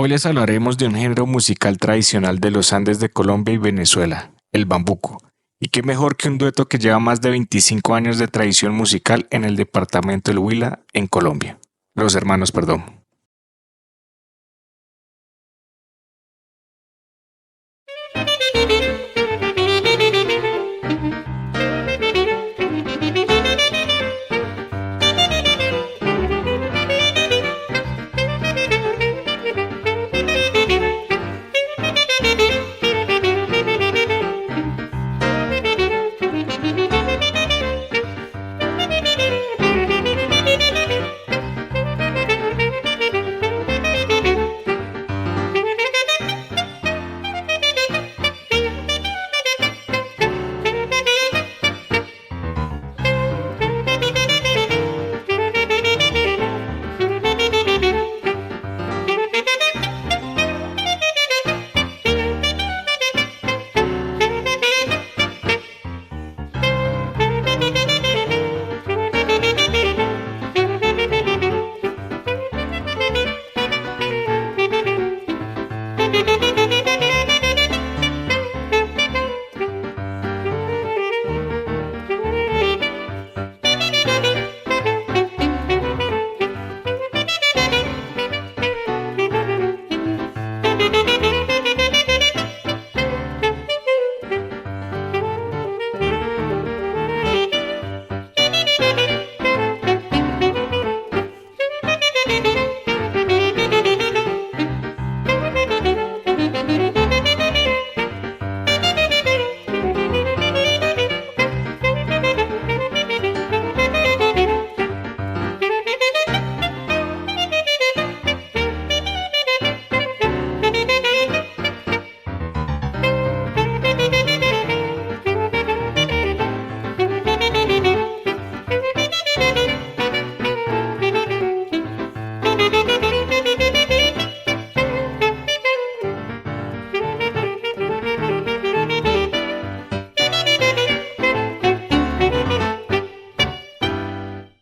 Hoy les hablaremos de un género musical tradicional de los Andes de Colombia y Venezuela, el bambuco. Y qué mejor que un dueto que lleva más de 25 años de tradición musical en el departamento del Huila, en Colombia. Los hermanos, perdón.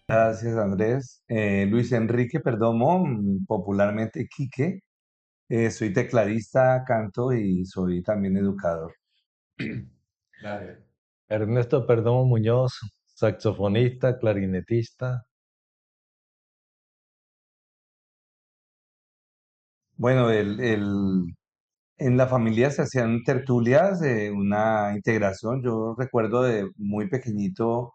Gracias, Andrés. Luis Enrique Perdomo, popularmente Quique. Soy tecladista, canto y soy también educador. Dale. Ernesto Perdomo Muñoz, saxofonista, clarinetista. Bueno, en la familia se hacían tertulias, una integración. Yo recuerdo de muy pequeñito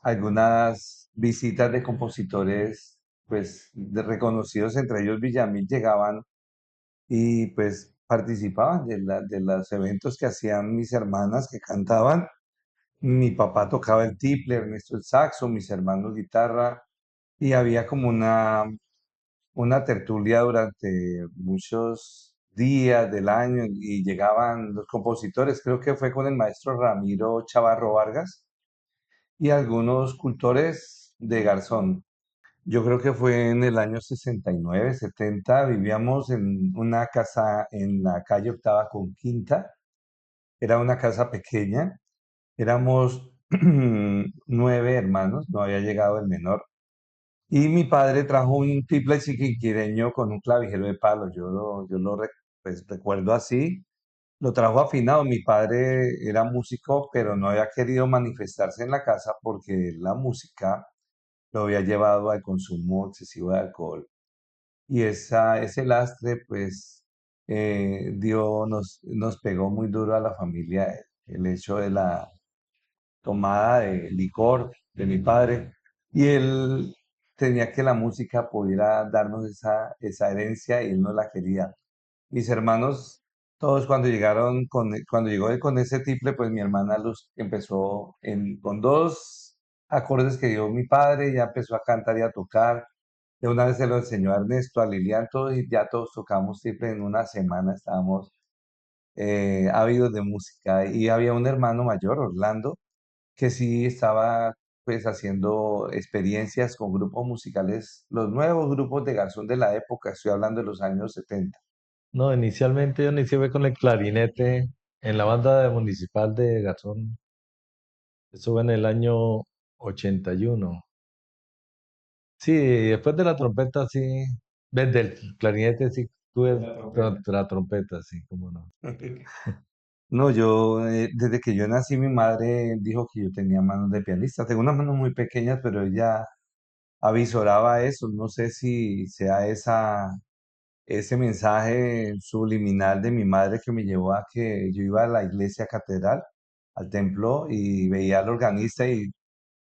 algunas visitas de compositores, pues, reconocidos, entre ellos Villamil, llegaban y pues participaban de los eventos que hacían mis hermanas que cantaban. Mi papá tocaba el tiple, Ernesto el saxo, mis hermanos guitarra, y había como una tertulia durante muchos días del año y llegaban los compositores, creo que fue con el maestro Ramiro Chavarro Vargas y algunos cultores de Garzón. Yo creo que fue en el año 69, 70, vivíamos en una casa en la calle Octava con Quinta, era una casa pequeña. Éramos 9 hermanos, no había llegado el menor. Y mi padre trajo un triple chiquiquireño con un clavijero de palo. Pues, recuerdo así. Lo trajo afinado. Mi padre era músico, pero no había querido manifestarse en la casa porque la música lo había llevado al consumo excesivo de alcohol. Y ese lastre, pues, nos pegó muy duro a la familia el hecho de la tomada de licor de mi padre, y él tenía que la música pudiera darnos esa herencia y él no la quería. Mis hermanos, todos cuando llegó él con ese tiple, pues mi hermana los empezó con dos acordes que dio mi padre, ya empezó a cantar y a tocar. De una vez se lo enseñó a Ernesto, a Lilian, todos, y ya todos tocamos tiple en una semana, estábamos ávidos de música. Y había un hermano mayor, Orlando, que sí estaba pues haciendo experiencias con grupos musicales, los nuevos grupos de garzón de la época, estoy hablando de los años 70. No, inicialmente yo inicié fue con el clarinete en la banda municipal de Garzón. Eso fue en el año 81. Sí, después de la trompeta, sí, desde el clarinete, sí, tuve la trompeta, sí, cómo no. No, yo, desde que yo nací, mi madre dijo que yo tenía manos de pianista. Tengo unas manos muy pequeñas, pero ella avisoraba eso. No sé si sea ese mensaje subliminal de mi madre que me llevó a que yo iba a la iglesia catedral, al templo, y veía al organista y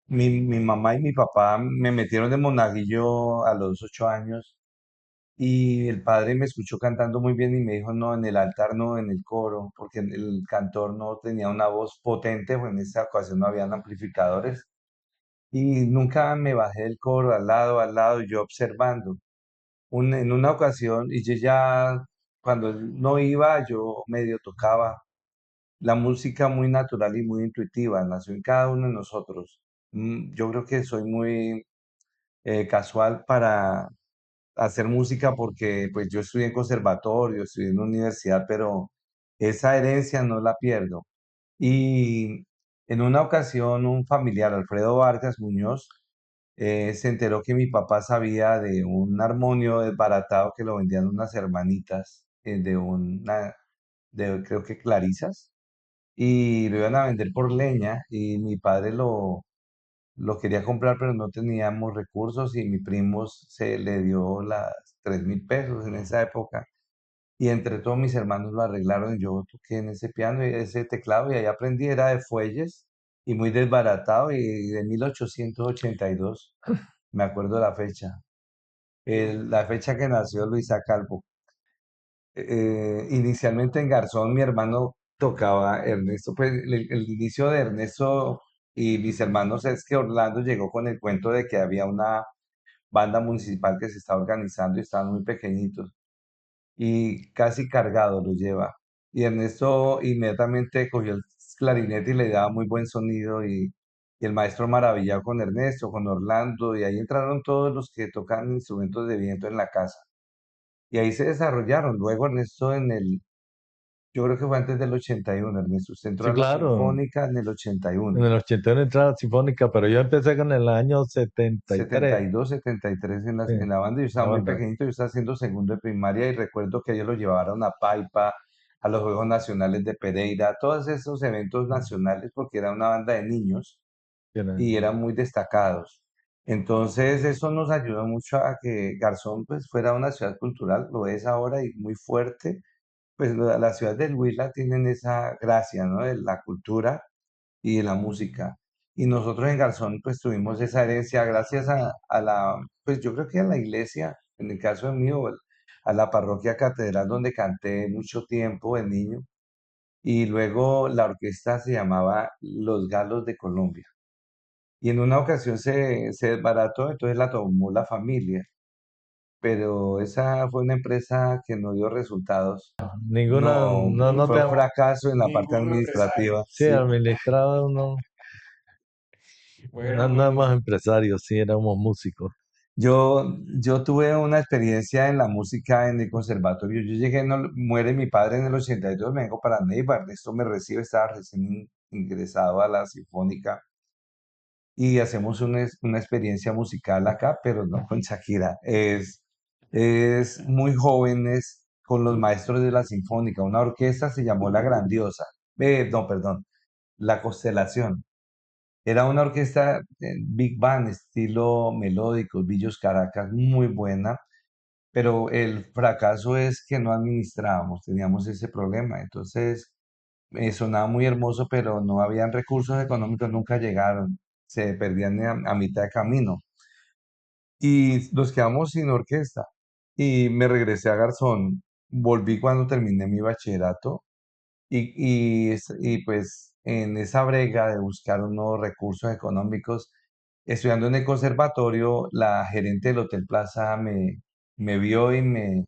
mi mamá y mi papá me metieron de monaguillo a los 8 años y el padre me escuchó cantando muy bien y me dijo, no, en el altar no, en el coro, porque el cantor no tenía una voz potente, pues en esa ocasión no habían amplificadores. Y nunca me bajé del coro al lado, yo observando. En una ocasión, y yo ya, cuando él no iba, yo medio tocaba. La música muy natural y muy intuitiva, nació en cada uno de nosotros. Yo creo que soy muy casual para hacer música porque pues yo estudié en conservatorio, estudié en universidad, pero esa herencia no la pierdo. Y en una ocasión un familiar, Alfredo Vargas Muñoz, se enteró que mi papá sabía de un armonio desbaratado que lo vendían unas hermanitas creo que Clarisas, y lo iban a vender por leña y mi padre lo quería comprar, pero no teníamos recursos y mi primo se le dio las 3.000 pesos en esa época. Y entre todos mis hermanos lo arreglaron y yo toqué en ese piano y ese teclado y ahí aprendí, era de fuelles y muy desbaratado y de 1882, me acuerdo de la fecha, la fecha que nació Luisa Calvo. Inicialmente en Garzón mi hermano tocaba Ernesto, pues el inicio de Ernesto y mis hermanos es que Orlando llegó con el cuento de que había una banda municipal que se estaba organizando y estaban muy pequeñitos y casi cargado lo lleva. Y Ernesto inmediatamente cogió el clarinete y le daba muy buen sonido y el maestro maravillado con Ernesto, con Orlando y ahí entraron todos los que tocan instrumentos de viento en la casa. Y ahí se desarrollaron. Luego Ernesto yo creo que fue antes del 81, Ernesto. Usted entró Sí, a la claro. Sinfónica en el 81. En el 81 entré a la Sinfónica, pero yo empecé con el año 73. 72, 73 Sí, en la banda. Yo la estaba muy banda. pequeñito, yo estaba haciendo segundo de primaria y recuerdo que ellos lo llevaron a Paipa, a los Juegos Nacionales de Pereira, a todos esos eventos nacionales porque era una banda de niños y Tienen- eran muy destacados. Entonces eso nos ayudó mucho a que Garzón pues fuera una ciudad cultural, lo es ahora y muy fuerte. Pues la ciudad del Huila tienen esa gracia, ¿no? De la cultura y de la música. Y nosotros en Garzón pues tuvimos esa herencia gracias pues yo creo que a la iglesia, en el caso mío, a la parroquia catedral donde canté mucho tiempo de niño. Y luego la orquesta se llamaba Los Galos de Colombia. Y en una ocasión se desbarató, entonces la tomó la familia. Pero esa fue una empresa que no dio resultados. Ninguna, No, no, no fue te un fracaso en la parte administrativa, sí, sí. administrado no, no, no éramos empresarios, sí, éramos músicos. Yo tuve una experiencia en la música en el conservatorio. Yo llegué, muere mi padre en el 82, me vengo para Neiva, Ernesto me recibe, estaba recién ingresado a la Sinfónica y hacemos una experiencia musical acá, pero no con Shakira. Es muy jóvenes con los maestros de la Sinfónica. Una orquesta se llamó La Grandiosa. No, perdón, La Constelación. Era una orquesta big band, estilo melódico, Villos Caracas, muy buena, pero el fracaso es que no administrábamos, teníamos ese problema. Entonces, sonaba muy hermoso, pero no habían recursos económicos, nunca llegaron, se perdían a mitad de camino. Y nos quedamos sin orquesta. Y me regresé a Garzón, volví cuando terminé mi bachillerato y pues en esa brega de buscar unos recursos económicos, estudiando en el conservatorio, la gerente del Hotel Plaza me vio y me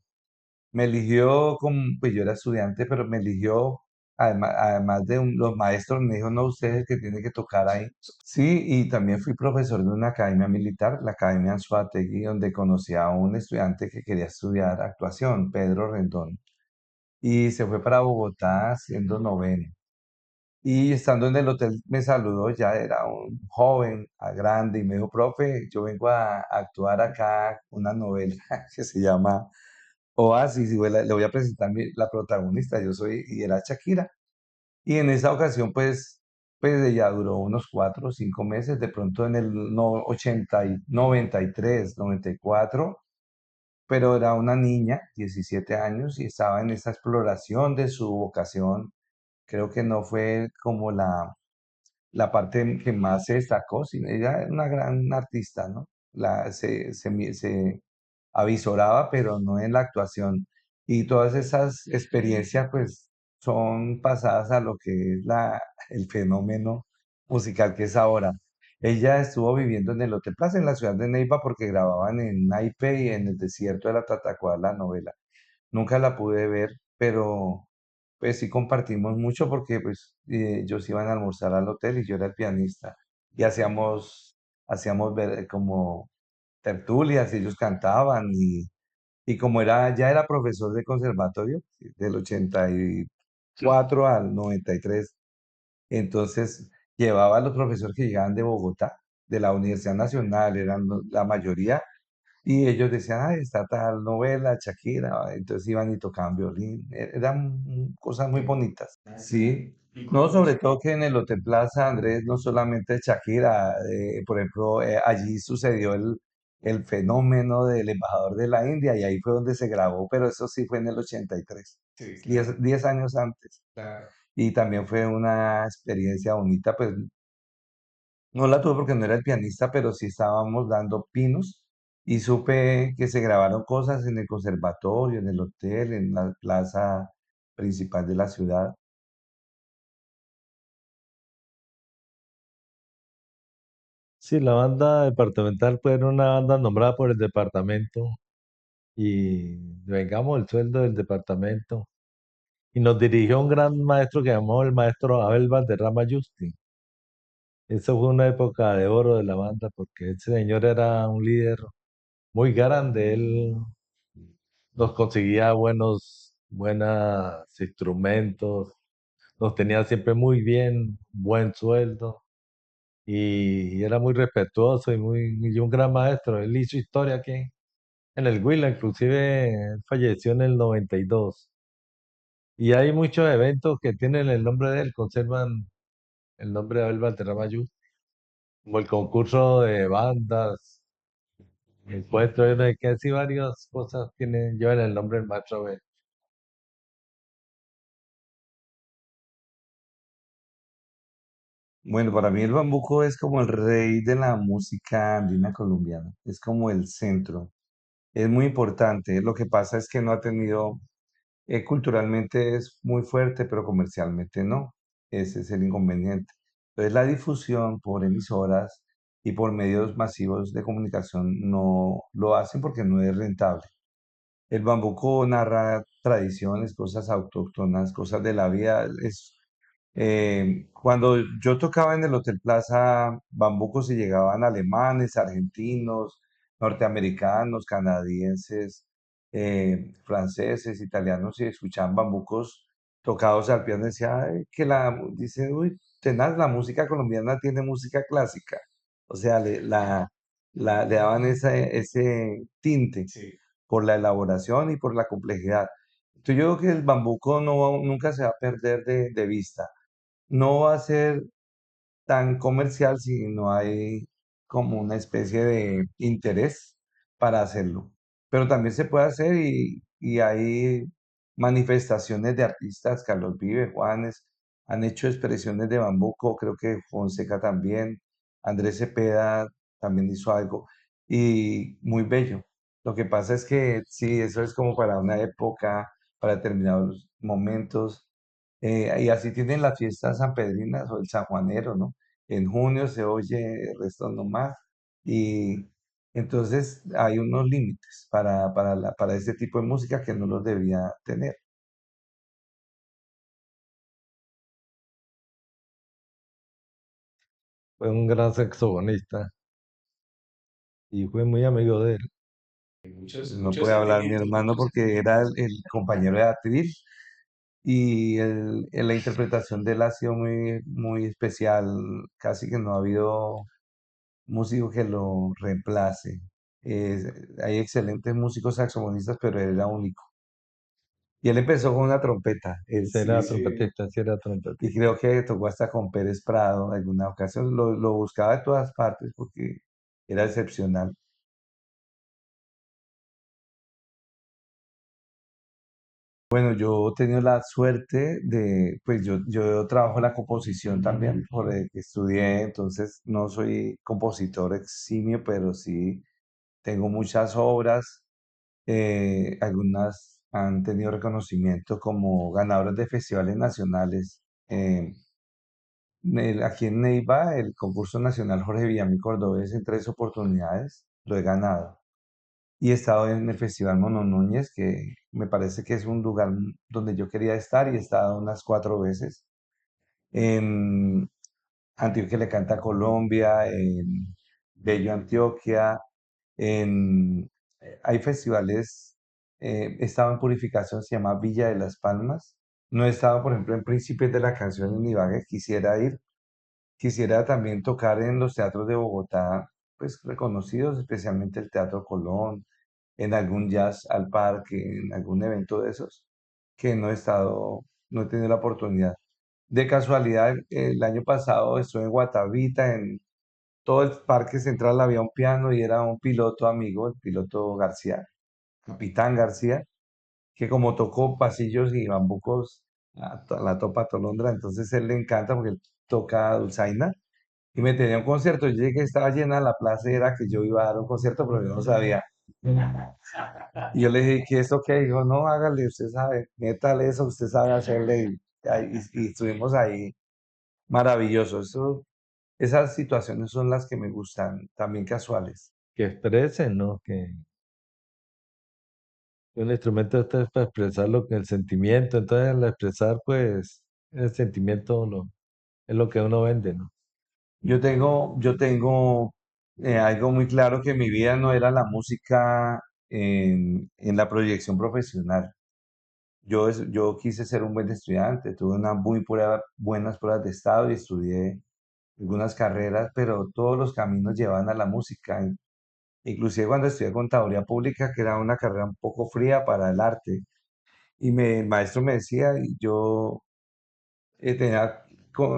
eligió como, pues yo era estudiante, pero me eligió, además de los maestros, me dijo, no, usted es el que tiene que tocar ahí. Sí, y también fui profesor de una academia militar, la Academia Anzoátegui, donde conocí a un estudiante que quería estudiar actuación, Pedro Rendón, y se fue para Bogotá siendo noveno. Y estando en el hotel me saludó, ya era un joven, grande, y me dijo, profe, yo vengo a actuar acá una novela que se llama Oasis, y le voy a presentar la protagonista, y era Shakira. Y en esa ocasión, pues ella duró unos 4 o 5 meses, de pronto en el 93, 94, pero era una niña, 17 años, y estaba en esa exploración de su vocación. Creo que no fue como la parte que más se destacó, sino ella era una gran artista, ¿no? Se avisoraba, pero no en la actuación. Y todas esas experiencias, pues, son pasadas a lo que es el fenómeno musical que es ahora. Ella estuvo viviendo en el Hotel Plaza, en la ciudad de Neiva, porque grababan en Naipey, en el desierto de la Tatacoa, la novela. Nunca la pude ver, pero pues sí compartimos mucho porque pues ellos iban a almorzar al hotel y yo era el pianista y hacíamos ver como tertulias y ellos cantaban y como ya era profesor de conservatorio del 84 al 93, entonces llevaba a los profesores que llegaban de Bogotá, de la Universidad Nacional, eran la mayoría, y ellos decían, ay, está tal novela, Shakira, entonces iban y tocaban violín, eran cosas muy bonitas, ¿sí? No, sobre todo que en el Hotel Plaza, Andrés, no solamente Shakira, por ejemplo, allí sucedió el fenómeno del embajador de la India y ahí fue donde se grabó, pero eso sí fue en el 83, 10 años antes. Y también fue una experiencia bonita, pues no la tuve porque no era el pianista, pero sí estábamos dando pinos y supe que se grabaron cosas en el conservatorio, en el hotel, en la plaza principal de la ciudad. Sí, la banda departamental fue una banda nombrada por el departamento y vengamos el sueldo del departamento. Y nos dirigió un gran maestro que llamó el maestro Abel Valderrama Justi. Eso fue una época de oro de la banda porque ese señor era un líder muy grande. Él nos conseguía buenos instrumentos, nos tenía siempre muy bien, buen sueldo y era muy respetuoso y un gran maestro. Él hizo historia aquí en el Huila, inclusive él falleció en el 92. Y hay muchos eventos que tienen el nombre de él, conservan el nombre de Abel Valderrama Yuste, como el concurso de bandas, encuentro de que así varias cosas llevan el nombre del maestro Abel. Bueno, para mí el bambuco es como el rey de la música andina colombiana, es como el centro, es muy importante. Lo que pasa es que no ha tenido, culturalmente es muy fuerte, pero comercialmente no. Ese es el inconveniente. Entonces la difusión por emisoras y por medios masivos de comunicación no lo hacen porque no es rentable. El bambuco narra tradiciones, cosas autóctonas, cosas de la vida. Cuando yo tocaba en el Hotel Plaza Bambuco, se llegaban alemanes, argentinos, norteamericanos, canadienses, franceses, italianos y escuchaban bambucos tocados al piano. Decía, "Ay, dice, uy, tenaz, la música colombiana tiene música clásica". O sea, le daban ese tinte por la elaboración y por la complejidad. Entonces yo creo que el bambuco nunca se va a perder de vista. No va a ser tan comercial si no hay como una especie de interés para hacerlo. Pero también se puede hacer y hay manifestaciones de artistas, Carlos Vive, Juanes, han hecho expresiones de bambuco, creo que Fonseca también, Andrés Cepeda también hizo algo y muy bello. Lo que pasa es que sí, eso es como para una época, para determinados momentos, y así tienen las fiestas sanpedrinas o el sanjuanero, ¿no? En junio se oye, el resto no más. Y entonces hay unos límites para este tipo de música que no los debería tener. Fue un gran saxofonista y fue muy amigo de él. No puede hablar mi hermano porque era el compañero de atril y la interpretación de él ha sido muy, muy especial. Casi que no ha habido músico que lo reemplace. Hay excelentes músicos saxofonistas, pero él era único. Y él empezó con una trompeta, él Sí, era sí, trompetista, sí era y trompetista. creo que tocó hasta con Pérez Prado en alguna ocasión, lo buscaba de todas partes porque era excepcional. Bueno, yo he tenido la suerte de, pues yo trabajo en la composición también, por el que estudié, entonces no soy compositor eximio, pero sí tengo muchas obras, algunas han tenido reconocimiento como ganadoras de festivales nacionales. Aquí en Neiva, el concurso nacional Jorge Villamil Cordobés en 3 oportunidades lo he ganado. Y he estado en el Festival Mono Núñez, que me parece que es un lugar donde yo quería estar y he estado unas 4 veces. En Antioquia le canta Colombia, en Bello Antioquia, hay festivales, he estado en Purificación, se llama Villa de las Palmas. No he estado, por ejemplo, en Príncipes de la Canción en Ibagué, quisiera ir. Quisiera también tocar en los teatros de Bogotá, pues reconocidos, especialmente el Teatro Colón, en algún jazz al parque, en algún evento de esos, que no he estado, no he tenido la oportunidad. De casualidad, el año pasado estuve en Guatavita, en todo el parque central había un piano y era un piloto amigo, el piloto García, Capitán García, que como tocó pasillos y bambucos a la topa tolondra, entonces él le encanta porque él toca dulzaina y me tenía un concierto. Yo llegué, estaba llena la plaza y era que yo iba a dar un concierto, pero yo no sabía. Y yo le dije, ¿qué es lo que? Dijo, no, hágale, usted sabe, métale eso, usted sabe hacerle. Y estuvimos ahí, maravilloso. Esas situaciones son las que me gustan, también casuales. Que expresen, ¿no? Que un instrumento este es para expresar lo que el sentimiento, entonces al expresar, pues, el sentimiento es lo que uno vende, ¿no? Yo tengo algo muy claro que mi vida no era la música en la proyección profesional. Yo quise ser un buen estudiante, tuve buenas pruebas de estado y estudié algunas carreras, pero todos los caminos llevan a la música. Inclusive cuando estudié contaduría pública, que era una carrera un poco fría para el arte, el maestro me decía, y yo tenía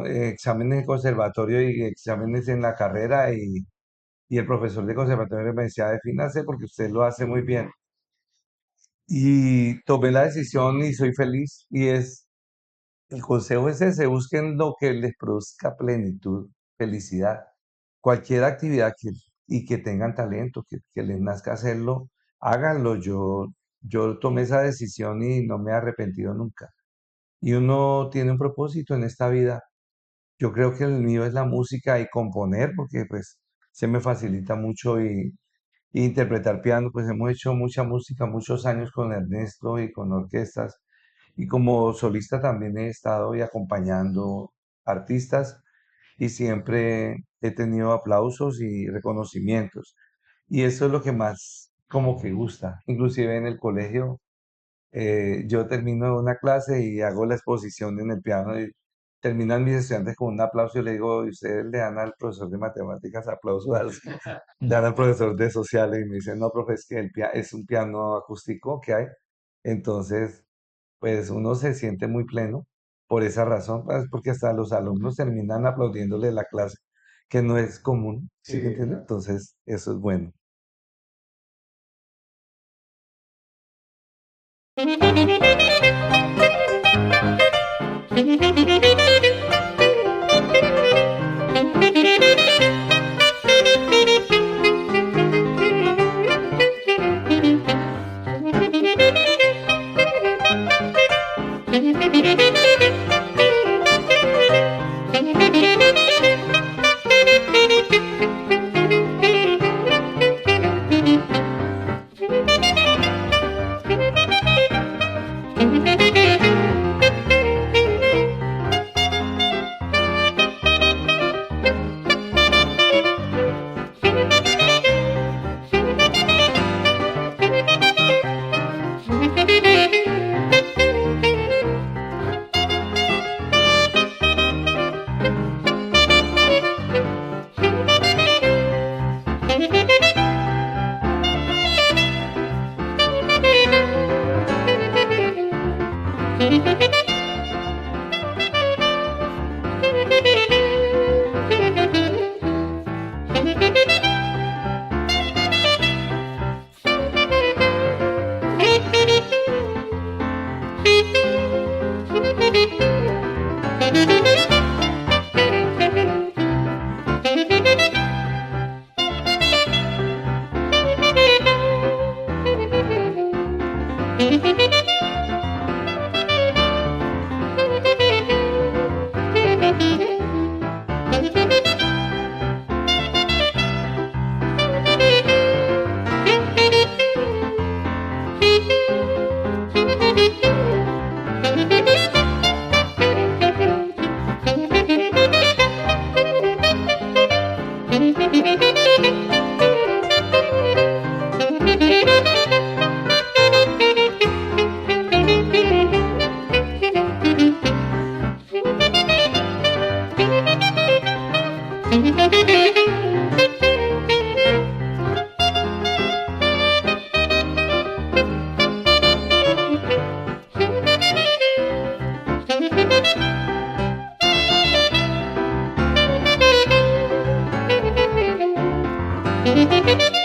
exámenes de conservatorio y exámenes en la carrera, y el profesor de conservatorio me decía, defínase porque usted lo hace muy bien. Y tomé la decisión y soy feliz. El consejo es ese, busquen lo que les produzca plenitud, felicidad. Cualquier actividad y que tengan talento, que les nazca hacerlo, háganlo. Yo tomé esa decisión y no me he arrepentido nunca. Y uno tiene un propósito en esta vida. Yo creo que el mío es la música y componer, porque pues se me facilita mucho y interpretar piano, pues hemos hecho mucha música, muchos años con Ernesto y con orquestas. Y como solista también he estado y acompañando artistas y siempre he tenido aplausos y reconocimientos. Y eso es lo que más como que gusta. Inclusive en el colegio, yo termino una clase y hago la exposición en el piano y terminan mis estudiantes con un aplauso y le digo, ¿y ustedes le dan al profesor de matemáticas aplausos? Le dan al profesor de sociales y me dicen, no, profe, es que es un piano acústico que hay. Entonces, pues uno se siente muy pleno por esa razón, pues, porque hasta los alumnos terminan aplaudiéndole la clase, que no es común, ¿sí me entiende? Entonces, eso es bueno. Thank you.